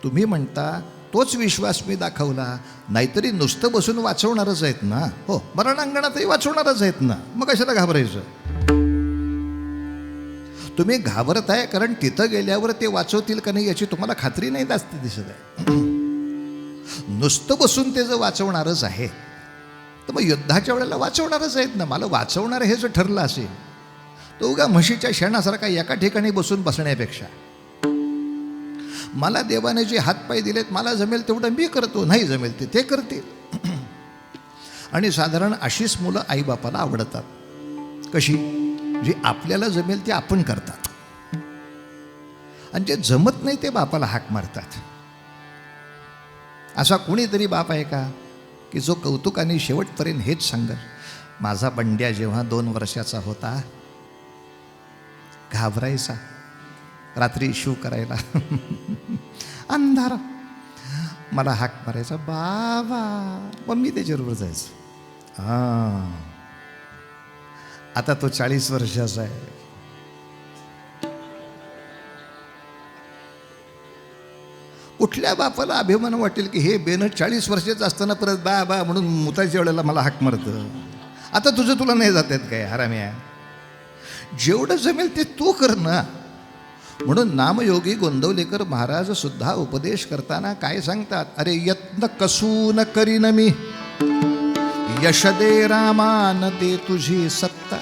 तुम्ही म्हणता तोच विश्वास मी दाखवला, नाहीतरी नुसतं बसून वाचवणारच आहेत ना. हो, मरणांगणातही वाचवणारच आहेत ना, मग कशाला घाबरायचं? तुम्ही घाबरताय कारण तिथं गेल्यावर ते वाचवतील का नाही याची तुम्हाला खात्री नाही जास्त दिसत आहे. नुसतं बसून ते जर वाचवणारच आहे तर मग युद्धाच्या वेळेला वाचवणारच आहेत ना. मला वाचवणार हे जर ठरलं असेल तो उगा म्हशीच्या शेणासारखा एका ठिकाणी बसण्यापेक्षा मला देवाने जे हातपाय दिलेत, मला जमेल तेवढं मी करतो, नाही जमेल ते करतील. आणि साधारण अशीच मुलं आईबापाला आवडतात. कशी? जे आपल्याला जमेल ते आपण करतात आणि जे जमत नाही ते बापाला हाक मारतात. असा कोणीतरी बाप आहे का की जो कौतुकाने शेवटपर्यंत हेच सांगल, माझा बंड्या जेव्हा 2 वर्षाचा होता घाबरायचा रात्री शू करायला अंधार, मला हाक मारायचा बाबा, मग मी त्याच्याबरोबर जायचो. आता तो 40 वर्षाचा आहे. कुठल्या बापाला अभिमान वाटेल की हे बेन 40 वर्षाचं असताना परत बा बा म्हणून मुताच्या वेळेला मला हाक मारतं? आता तुला नाही जात आहेत काय हराम्या? जेवढं जमेल ते तू कर ना. म्हणून नामयोगी गोंदवलेकर महाराज सुद्धा उपदेश करताना काय सांगतात? अरे यत्न कसून करीन मी, यश दे रामान दे तुझी सत्ता,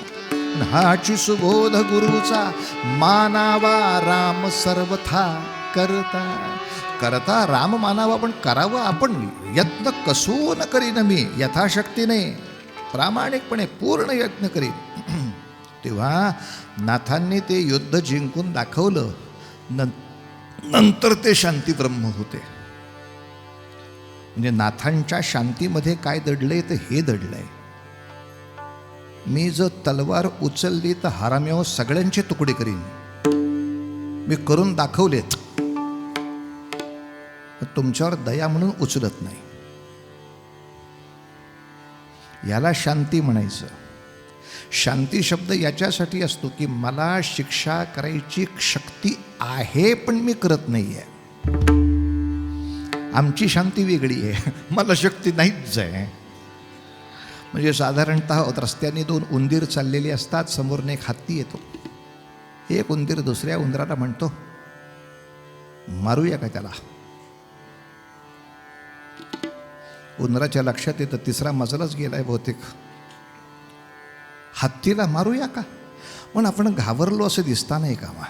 हाची सुबोध गुरुचा मानावा राम सर्वथा करता. करता राम मानावा पण करावं आपण. यत्न कसून करीन मी, यथाशक्तीने प्रामाणिकपणे पूर्ण यत्न करीन. तेव्हा नाथांनी ते युद्ध जिंकून दाखवलं. नंतर ते शांती ब्रह्म होते. म्हणजे नाथांच्या शांतीमध्ये काय दडलंय तर हे दडलंय, मी जर तलवार उचलली तर हराम्यावर सगळ्यांचे तुकडे करीन. मी करून दाखवलेत, तुमच्यावर दया म्हणून उचलत नाही. याला शांती म्हणायचं. शांती शब्द याच्यासाठी असतो की मला शिक्षा करायची शक्ती आहे पण मी करत नाही आहे. आमची शांती वेगळी आहे, मला शक्ती नाहीच आहे. म्हणजे साधारणतः रस्त्याने 2 उंदीर चाललेली असतात, समोरने एक हत्ती येतो. एक उंदीर दुसऱ्या उंदराला म्हणतो मारूया का त्याला? उंदराच्या लक्षात येतं 3रा मजलाच गेलाय बहुतेक, हत्तीला मारूया का? पण आपण घाबरलो असं दिसता नाही कामा,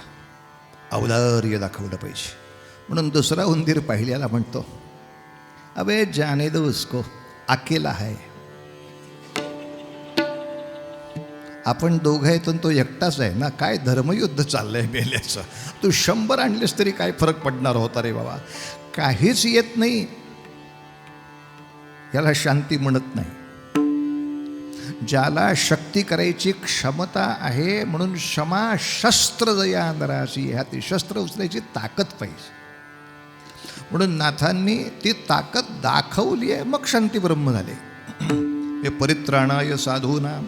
औदार्य दाखवलं पाहिजे. म्हणून दुसरा उंदीर पाहिल्याला म्हणतो, अबे जाने दो उसको, अकेला है. आपण दोघं आहेत तो एकटाच आहे ना, काय धर्मयुद्ध चाललंय मेल्याचं. तू 100 आणलेस तरी काय फरक पडणार होता रे बाबा. काहीच येत नाही, याला शांती म्हणत नाही. ज्याला शक्ती करायची क्षमता आहे, म्हणून क्षमा शस्त्र जया नराशी, ह्या ती शस्त्र उचलायची ताकद पाहिजे. म्हणून नाथांनी ती ताकद दाखवली आहे, मग शांती ब्रह्म झाले. हे परित्राणाय साधूनां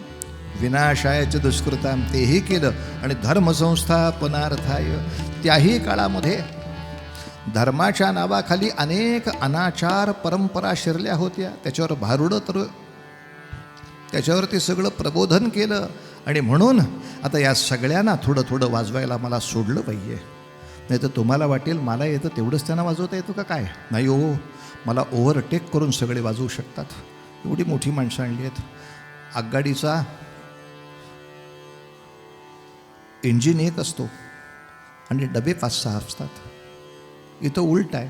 विनाशाय च दुष्कृतां, तेही केलं. आणि धर्मसंस्थापनार्थाय, त्याही काळामध्ये धर्माच्या नावाखाली अनेक अनाचार परंपरा शिरल्या होत्या. त्याच्यावर भारुडं तर त्याच्यावर ते सगळं प्रबोधन केलं. आणि म्हणून आता या सगळ्यांना थोडं थोडं वाजवायला मला सोडलं पाहिजे. नाही तर तुम्हाला वाटेल मला येतं तेवढंच त्यांना वाजवता येतं का काय. नाही हो, मला ओव्हरटेक करून सगळे वाजवू शकतात. एवढी मोठी माणसं आणली आहेत. आगगाडीचा इंजिन एक असतो आणि डबे 5-6 असतात. इथं उलट आहे,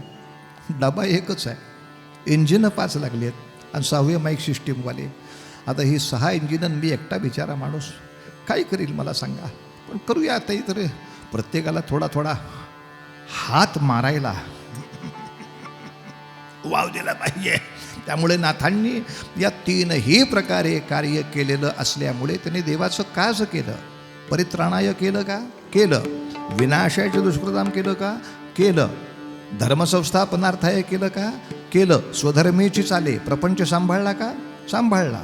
डबा एकच आहे, इंजिनं 5 लागली आहेत आणि 6वे माईक सिस्टीमवाले. आता ही 6 इंजिनं, मी एकटा बिचारा माणूस काय करील मला सांगा. पण करूया आता, तर प्रत्येकाला थोडा थोडा हात मारायला वाव दिला पाहिजे. त्यामुळे नाथांनी या 3ही प्रकारे कार्य केलेलं असल्यामुळे त्यांनी देवाचं काज केलं. परित्राणाय केलं का? केलं. विनाशायचं दुष्कृताम केलं का? केलं. धर्मसंस्थापनार्थाय केलं का? केलं. स्वधर्मेची चाले प्रपंच सांभाळला का? सांभाळला.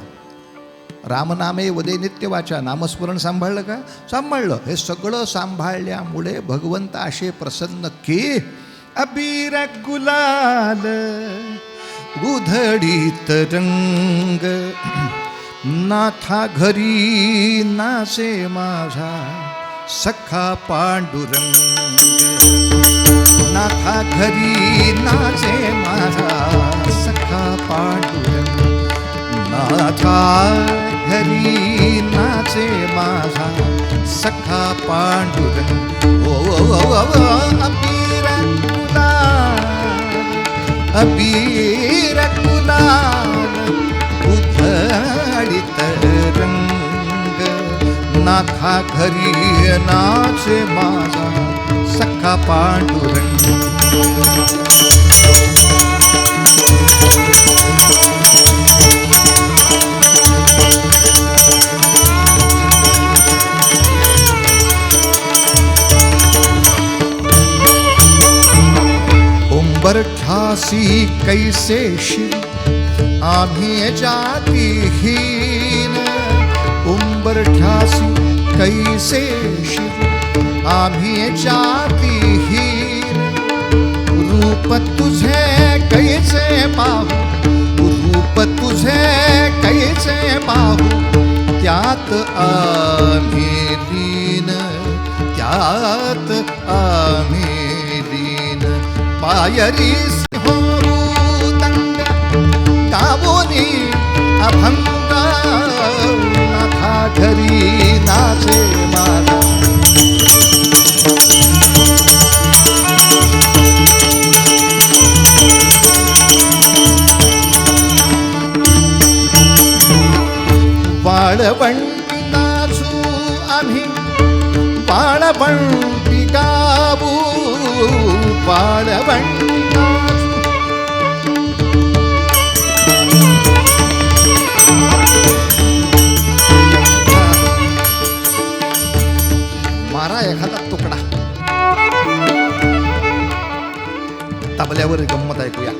रामनामे वदे नित्यवाचा, नामस्मरण सांभाळलं का? सांभाळलं. हे सगळं सांभाळल्यामुळे भगवंत असे प्रसन्न की अबीर गुलाल उधळीत रंग, नाथा घरी नाचे माझा सखा पांडुरंग. नाथा घरी नाचे माझा सखा पांडुरंग. नाथा घरी नाचे माझा सखा पांडुरंग. ओ अबीर गुलाल, अबीर गुलाल उधळीत रंग, नाथा घरी नाचे माझा सखा पांडुरंग. उंबरठासी कैसे शिव आम्ही जातीहीन. उंबरठासी कैसे शिव आम्ही जातीहीन. रूप तुझे कैसे पाहू, रूप तुझे कैसे पाहू, त्यात आम्ही लीन, त्यात आम्ही लीन. पायरी सिंहोरुदंग गावोनी अभंग, नाथा घरी नाचे माझा. वाळवंटी नाचू आम्ही, वाळवंटी गावू, वाळवंटी नाचू. मारा एखादा तुकडा. तबल्यावर गंमत ऐकूया.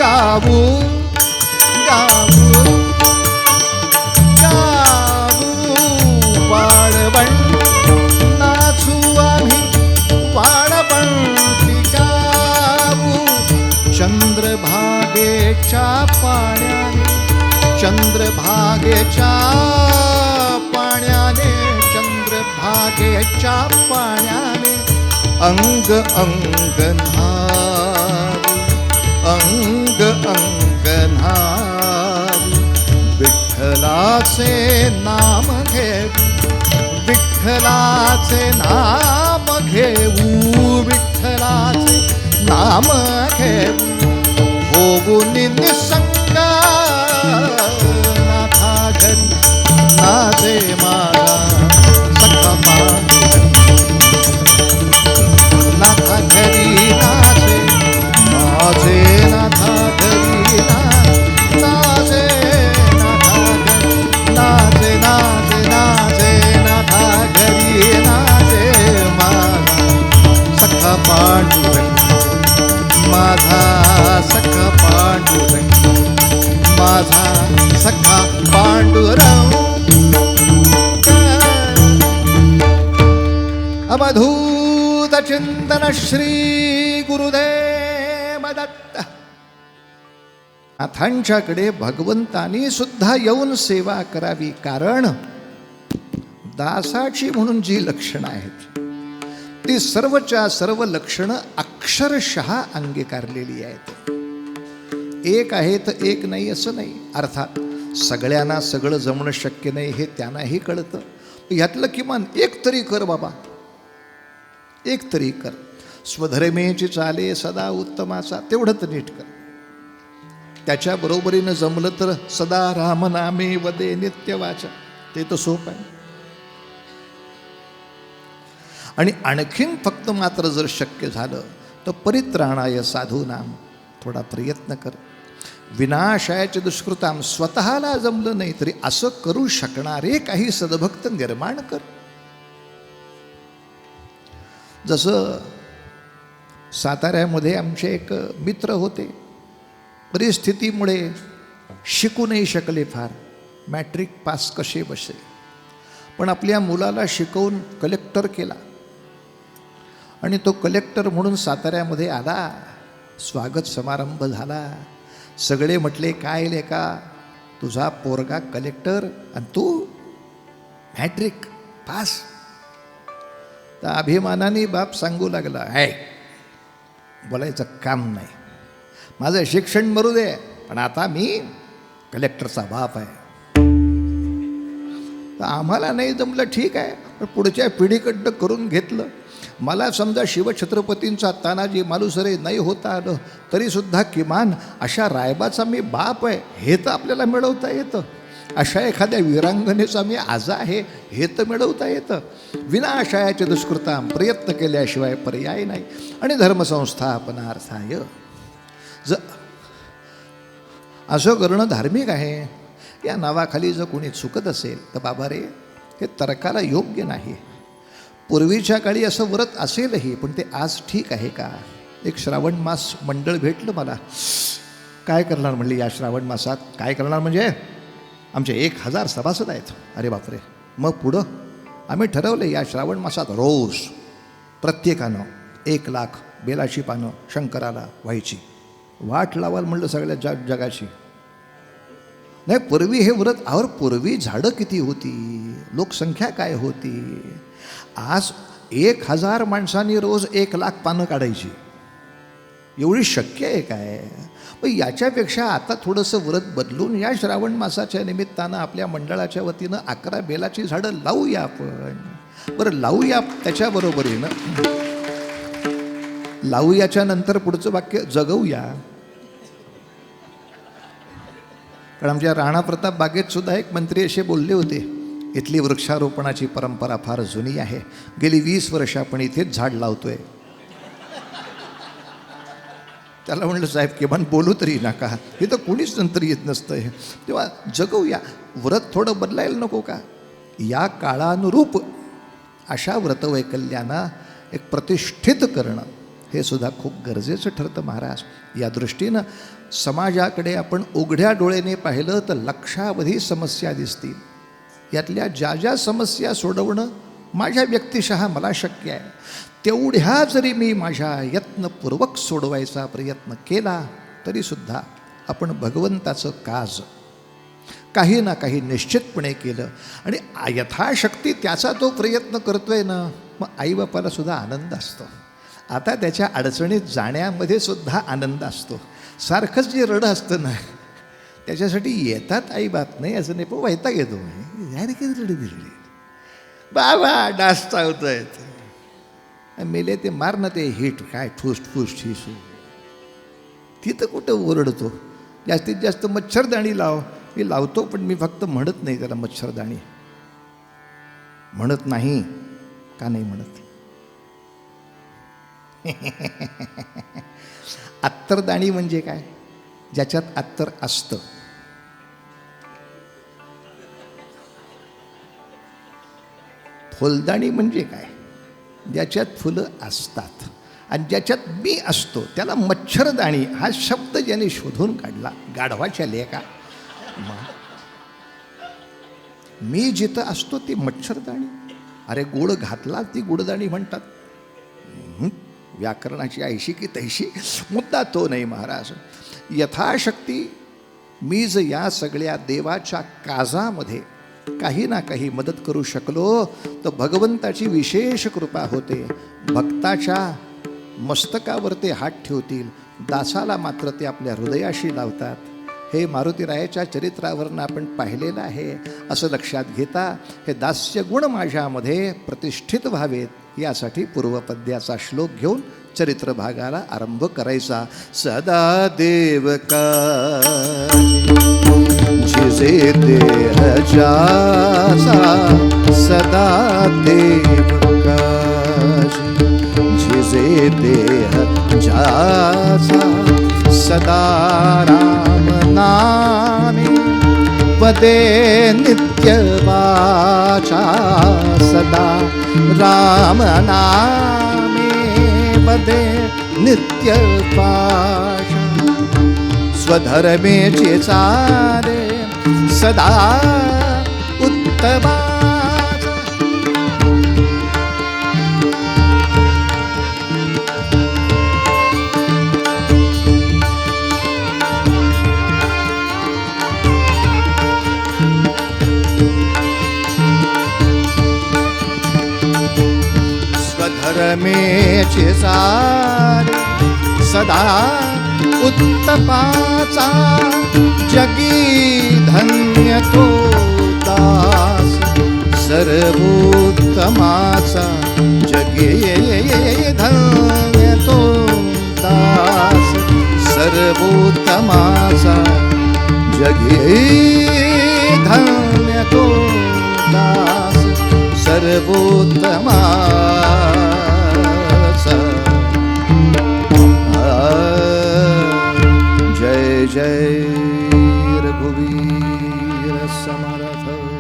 गावू गावू गावू वाळवण नाचू आम्ही वाळवंटी गावू चंद्रभागेच्या पाण्याने चंद्रभागेच्या पाण्याने चंद्रभागेच्या पाण्याने अंग अंग न्हावू अंग अंग न्हावू विठ्ठलाचे नाम घेऊ विठ्ठलाचे नाम घेऊ विठ्ठलाचे नाम घेऊ होऊन निसंग नाथा घरी नाजे माझा सखा नाथा घरी नाचे माझे नाथा अवधूत चिंतन श्री गुरुदेव दत्त. नाथांच्याकडे भगवंतानी सुद्धा येऊन सेवा करावी, कारण दासाची म्हणून जी लक्षणं आहेत ती सर्वच्या सर्व लक्षणं अक्षरशः अंगीकारलेली आहेत. एक आहे तर एक नाही असं नाही. अर्थात सगळ्यांना सगळं जमणं शक्य नाही हे त्यांनाही कळतं. यातलं किमान एक तरी कर बाबा, एक तरी कर. स्वधर्मेची चाले सदा उत्तमाचा, तेवढं तर नीट कर. त्याच्या बरोबरीनं जमलं तर सदा रामनामे वदे नित्य वाचा, ते तर सोपं आहे. आणि आणखीन फक्त मात्र जर शक्य झालं तर परित्राणाय साधूनाम थोडा प्रयत्न कर. विनाशायाचे दुष्कृताम, स्वतःला जमलं नाही तरी असं करू शकणारे काही सद्भक्त निर्माण कर. जसं साताऱ्यामध्ये आमचे एक मित्र होते, परिस्थितीमुळे शिकू नाही शकले फार, मॅट्रिक पास कसे बसे, पण आपल्या मुलाला शिकवून कलेक्टर केला आणि तो कलेक्टर म्हणून साताऱ्यामध्ये आला. स्वागत समारंभ झाला. सगळे म्हटले काय लेका, तुझा पोरगा कलेक्टर आणि तू मॅट्रिक पास. तर अभिमानाने बाप सांगू लागला, आहे बोलायचं काम नाही, माझं शिक्षण मरू दे पण आता मी कलेक्टरचा बाप आहे. तर आम्हाला नाही जमलं ठीक आहे, पण पुढच्या पिढीकडनं करून घेतलं. मला समजा शिवछत्रपतींचा तानाजी मालुसरे नाही होता आलं तरीसुद्धा किमान अशा रायबाचा मी बाप आहे हे तर आपल्याला मिळवता येतं. अशा एखाद्या वीरांगनेचा मी आजा आहे हे तर मिळवता येतं. विनाशायाचे दुष्कृताम, प्रयत्न केल्याशिवाय पर्याय नाही. आणि धर्मसंस्थापनार्थाय, असं करणं धार्मिक आहे. या नावाखाली जर कोणी चुकत असेल तर बाबा रे, हे तर्काला योग्य नाही. पूर्वीच्या काळी असं व्रत असेलही, पण ते आज ठीक आहे का? एक श्रावण मास मंडळ भेटलं मला. काय करणार म्हणले या श्रावण मासात? काय करणार म्हणजे आमचे 1000 सभासद आहेत. अरे बापरे. मग पुढं आम्ही ठरवलं या श्रावण मासात रोज प्रत्येकानं 1,00,000 बेलाची पानं शंकराला व्हायची. वाट लावाल म्हणलं सगळ्या जगाची. नाही, पूर्वी हे व्रत, और पूर्वी झाडं किती होती, लोकसंख्या काय होती. आज 1000 माणसांनी रोज 1,00,000 पानं काढायची, एवढी शक्य आहे काय? पण याच्यापेक्षा आता थोडंसं व्रत बदलून या श्रावण मासाच्या निमित्तानं आपल्या मंडळाच्या वतीनं 11 बेलाची झाडं लावूया आपण. बरं लावूया, त्याच्याबरोबरीनं लावूयाच्या नंतर पुढचं वाक्य जगवूया. कारण आमच्या राणा प्रताप बागेत सुद्धा एक मंत्री असे बोलले होते, इथली वृक्षारोपणाची परंपरा फार जुनी आहे, गेली 20 वर्ष आपण इथेच झाड लावतोय. त्याला म्हणलं साहेब किमान बोलू तरी नका, हे तर कोणीच नंतर येत नसतं. तेव्हा जगवूया. व्रत थोडं बदलायला नको का? या काळानुरूप अशा व्रतवैकल्यांना एक प्रतिष्ठित करणं हे सुद्धा खूप गरजेचं ठरतं महाराज. या दृष्टीनं समाजाकडे आपण उघड्या डोळ्याने पाहिलं तर लक्षावधी समस्या दिसतील. यातल्या ज्या ज्या समस्या सोडवणं माझ्या व्यक्तिशः मला शक्य आहे, तेवढ्या जरी मी माझ्या यत्नपूर्वक सोडवायचा प्रयत्न केला तरीसुद्धा आपण भगवंताचं काज काही ना काही निश्चितपणे केलं आणि यथाशक्ती त्याचा तो प्रयत्न करतोय ना, मग आईबापाला सुद्धा आनंद असतो. आता त्याच्या अडचणीत जाण्यामध्ये सुद्धा आनंद असतो. सारखंच जे रडं असतं ना, त्याच्यासाठी येतात आईबाप, नाही असं नाही, पण वैताग येतो. यार किती रडी दिली बाबा, डास चावतोय मेले ते मार ना, ते हिट काय ठूस ठूस ठिसू, तिथं कुठं ओरडतो. जास्तीत जास्त मच्छरदाणी लाव. मी लावतो, पण मी फक्त म्हणत नाही त्याला मच्छरदाणी. म्हणत नाही का नाही म्हणत? अत्तरदाणी म्हणजे काय? ज्याच्यात अत्तर असतं. फुलदाणी म्हणजे काय? ज्याच्यात फुलं असतात. आणि ज्याच्यात मी असतो त्याला मच्छरदाणी हा शब्द ज्याने शोधून काढला, गाढवाच्या लेका. मी जिथं असतो ती मच्छरदाणी. अरे गोड घातला ती गुडदाणी म्हणतात. व्याकरणाची ऐशी की तैशी, मुद्दा तो नाही महाराज. यथाशक्ती मी जर या सगळ्या देवाच्या काजामध्ये काही ना काही मदत करू शकलो तर भगवंताची विशेष कृपा होते. भक्ताच्या मस्तकावर ते हात ठेवतील, दासाला मात्र ते आपल्या हृदयाशी लावतात. हे मारुतीरायाच्या चरित्रावरनं आपण पाहिलेलं आहे. असं लक्षात घेता हे दास्य गुण माझ्यामध्ये प्रतिष्ठित व्हावेत यासाठी पूर्वपद्याचा श्लोक घेऊन चरित्र भागाला आरंभ करायचा. सदा देव जिजे देह जाचा, सदा देव जिजे देह जाचा, सदा राम नामे वदे नित्य वाचा, सदा राम नामे वदे नित्य वाचा. स्वधर्मेचे चाले सदा उत्तमा, स्वधर्मेचे सारे सदा उत्तपाचा, जगी धन्य तो दास सर्वोत्तमाचा, जगी धन्य तो दास सर्वोत्तमाचा, जगी धन्य तो दास सर्वोत्तमाचा. जय जय रघुवीर समर्थ.